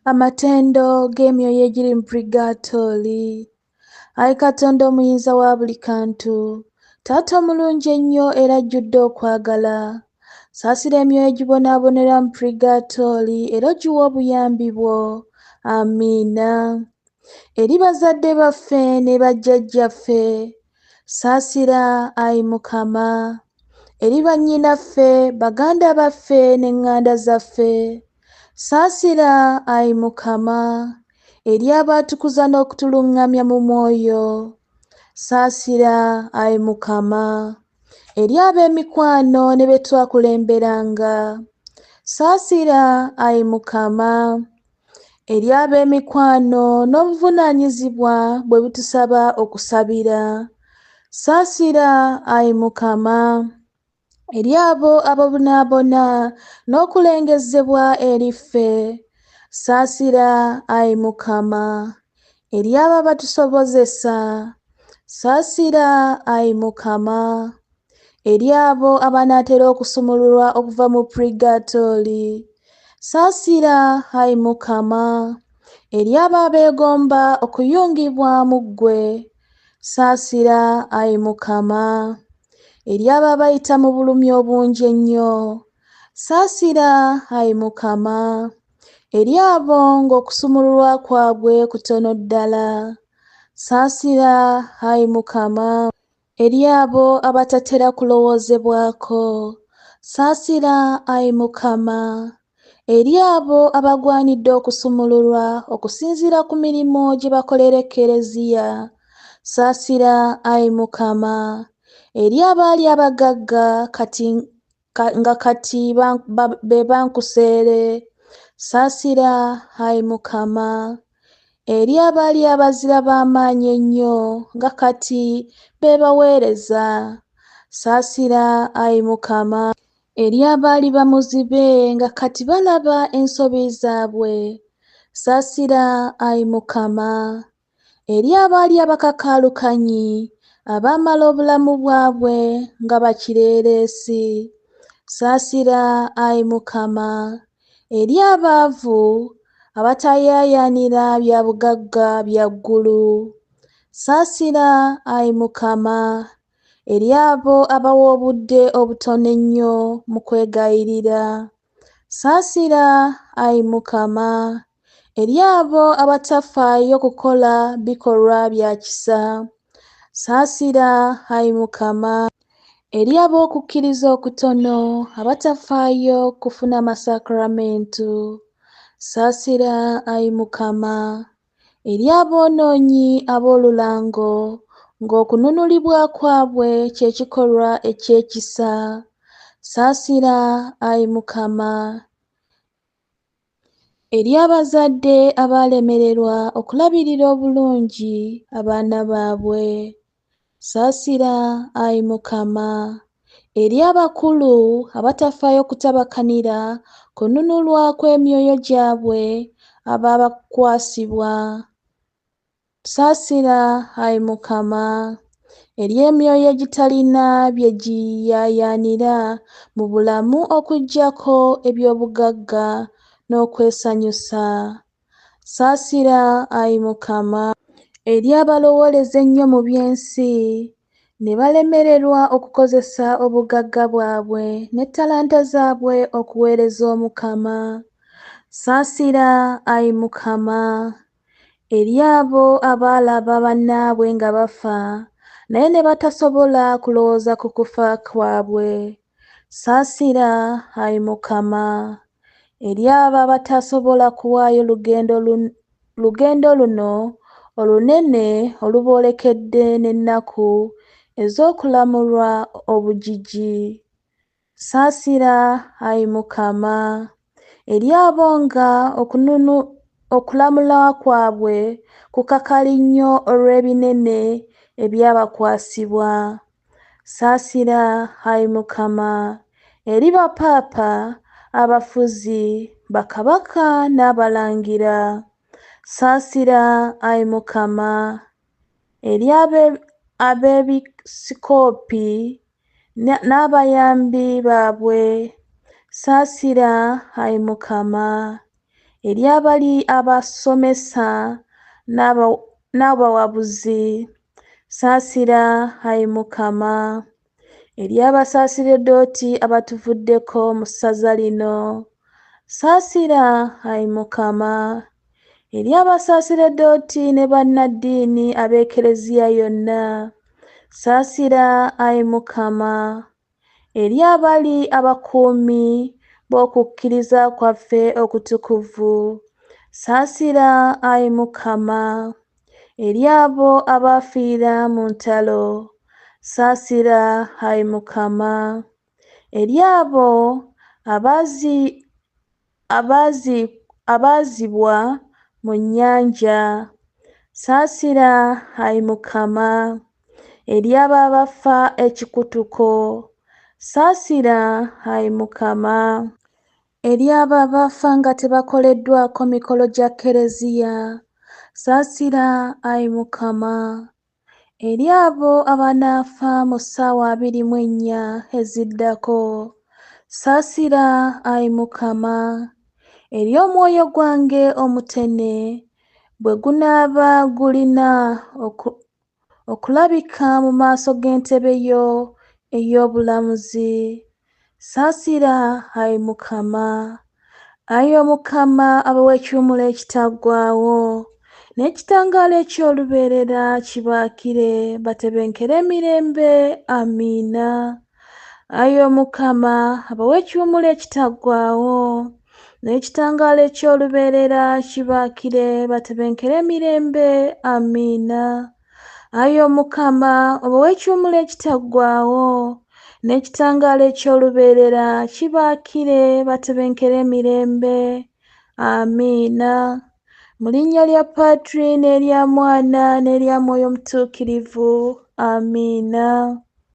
Amatendo g'emyoyo egiri mu purgatori. Ayi Katonda omuyinza wa buli kantu, Taata omulungi ennyo era ajjudde okwagala, saasira emyoyo egibonaabonera mu purgatori era ogiwa obuyambi bwo. Amiina. Eri bazadde baffe ne bajjajjaffe, saasira Ayi Mukama. Eri bannyinaffe, baganda baffe n'eŋŋanda zaffe, saasira Ayi Mukama. Eri abaatukuza n'okutuluŋŋamya mu mwoyo, saasira Ayi Mukama. Eri ab'emikwano ne be twakulemberanga, saasira Ayi Mukama. Eri ab'emikwano n'obuvunaanyizibwa bwe butusaba okusabira, saasira Ayi Mukama. Eri abo abonaabona n'okulengezebwa eri ffe, saasira Ayi Mukama. Eri abo abatusobozesa, saasira Ayi Mukama. Eri abo abanaatera okusumululwa okuva mu purgatori, saasira Ayi Mukama. Eri abo abeegomba okuyungibwa mu ggwe, saasira Ayi Mukama. Eri abo abayita mu bulumi obungi ennyo, saasira Ayi Mukama. Eri abo ng'okusumululwa kwabwe kutono ddala, saasira Ayi Mukama. Eri abo abatatera kulowoozebwako, saasira Ayi Mukama. Eri abo abagwanidde okusumululwa okusinziira ku mirimu gye bakolera Ekereziya, saasira Ayi Mukama. Eri abaali abagagga nga kati be bankuseere, saasira Ayi Mukama. Eri abaali abazira b'amaanyi ennyo nga kati be baweereza, saasira Ayi Mukama. Eri abaali bamuzibe nga kati balaba ensobi zaabwe, saasira Ayi Mukama. Eri abaali abakakaalukanyi abaamala obulamu bwabwe nga bakireereesi, saasira Ayi Mukama. Eri abaavu abatayaayaanira bya bugagga bya ggulu, saasira Ayi Mukama. Eri abo abawa obudde obutono ennyo mu kwegayirira, saasira Ayi Mukama. Eri abo abatafaayo kukola bikolwa bya kisa, saasira Ayi Mukama. Eri ab'okukkiriza okutono abatafaayo kufuna masakramentu, saasira Ayi Mukama. Eri aboonoonyi ab'olulango ng'okununulibwa kwabwe kye kikolwa eky'ekisa, saasira Ayi Mukama. Eri abazadde abaalemererwa okulabirira obulungi abaana baabwe, saasira Ayi Mukama. Eri abakulu abatafaayo kutabakanira kununulwa kw'emyoyo gyabwe ababakwasibwa, saasira Ayi Mukama. Eri emyoyo egitalina bye giyaayaanira mu bulamu okuggyako eby'obugagga n'okwesanyusa, saasira Ayi Mukama. Eri abalowooleza ennyo mu by'ensi ne balemererwa okukozesa obugagga bwabwe n'ettalanta zaabwe okuweereza Omukama, saasira Ayi Mukama. Eri abo abaalaba bannaabwe nga bafa naye ne batasobola kulowooza ku kufa kwabwe, saasira Ayi Mukama. Eri abo abatasobola kuwaayo lugendo luno olunene oluboolekedde n'ennaku ez'okulamulwa obugigi, saasira Ayi Mukama. Eri abo nga okulamulwa kwabwe kukakali nnyo olw'ebinene ebyabakwasibwa, saasira Ayi Mukama. Eri bapaapa, abafuzi, bakabaka n'abalangira, saasira Ayi Mukama. Eri abeebisikoopi n'abayambi baabwe, saasira Ayi Mukama. eri abali abasomesa n'abawabuzi. Saasira Ayi Mukama, eri abasaasireddoti abatuvuddeko mu ssaza lino. Saasira Ayi Mukama, eri abasaasireddoti ne bannaddiini ab'Ekereziya yonna. Saasira Ayi Mukama, eri abali abakuumi b'okukkiriza kwaffe okutukuvu. Saasira Ayi Mukama, eri abo abaafiira mu ntalo. Saasira Ayi Mukama, eri abo abaazibwa mu nnyanja. Saasira Ayi Mukama, eri abo abafa ekikutuko. Saasira Ayi Mukama, eri abo abafa nga tebakoleddwako mikolo gya Kereziya. Saasira Ayi Mukama, eri abo abanaafa mu ssaawa 24 eziddako. Saasira Ayi Mukama, eri omwoyo gwange omutene bwe gunaaba gulina okulabika mu maaso g'entebe yo ey'obulamuzi. Saasira Ayi Mukama, Ayi Omukama abawa ekiwummulo ekitaggwaawo n'ekitangaalo eky'olubeerera kibaakire batebenkere emirembe. Amiina. Ayi Omukama abawa ekiwummulo ekitaggwaawo n'ekitangaalo eky'olubeerera kibaakire batebenkere emirembe. Amiina. Ayi Omukama obawe ekiwummulo ekitaggwaawo n'ekitangaalo eky'olubeerera kibaakire batebenkere emirembe. Amiina. Mu linnya lya Patri n'erya Mwana n'erya Mwoyo Omutuukirivu. Amiina.